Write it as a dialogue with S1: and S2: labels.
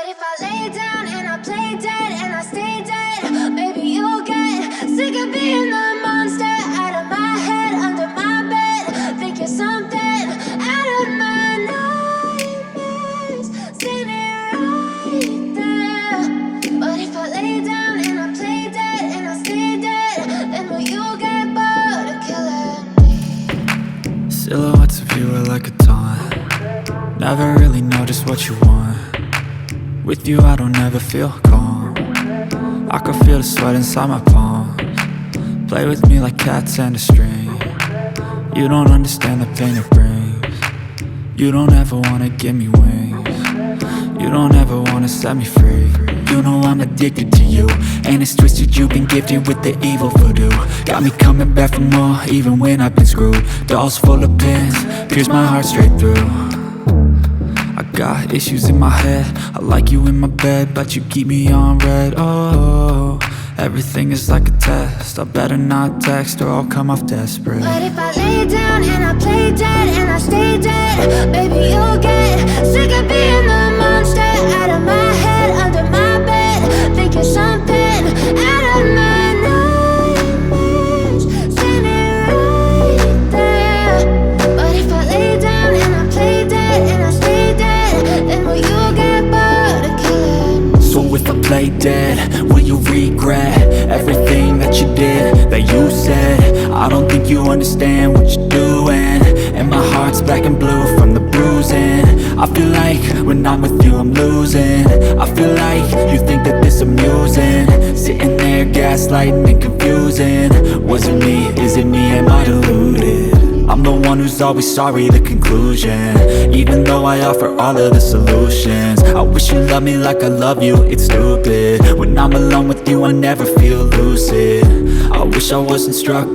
S1: if I lay down and I play dead and I stay dead, maybe you'll get sick of being the monster out of my head, under my bed. Think you're something out of my nightmares, standing right there. But if I lay down and I play dead and I stay dead, then will you get bored of killing me?
S2: Silhouettes of you are like a taunt. Never really know just what you want. With you I don't ever feel calm. I can feel the sweat inside my palms. Play with me like cats and a string. You don't understand the pain it brings. You don't ever wanna give me wings. You don't ever wanna set me free. You know I'm addicted to you, and it's twisted, you've been gifted with the evil voodoo. Got me coming back for more, even when I've been screwed. Dolls full of pins, pierce my heart straight through. I got issues in my head, I like you in my bed, but you keep me on red. Oh, everything is like a test, I better not text or I'll come off desperate.
S1: But if I lay down and I play dead and I stay dead, baby you'll get sick of being the monster out of my head, under my bed. Think you're something out of my nightmares, standing right there. But if I lay down and I play dead and I stay dead, then will you get bored of killing me?
S2: So if I play dead, will you regret everything that you did, that you said? I don't think you understand what you're doing, and my heart's black and blue from the bruising. I feel like when I'm with you I'm losing. I feel like you think that this amusing, sitting there gaslighting and confusing. Was it me? Is it me? Am I deluded? I'm the one who's always sorry, the conclusion, even though I offer all of the solutions. I wish you loved me like I love you, it's stupid. When I'm alone with you I never feel lucid. I wish I wasn't struck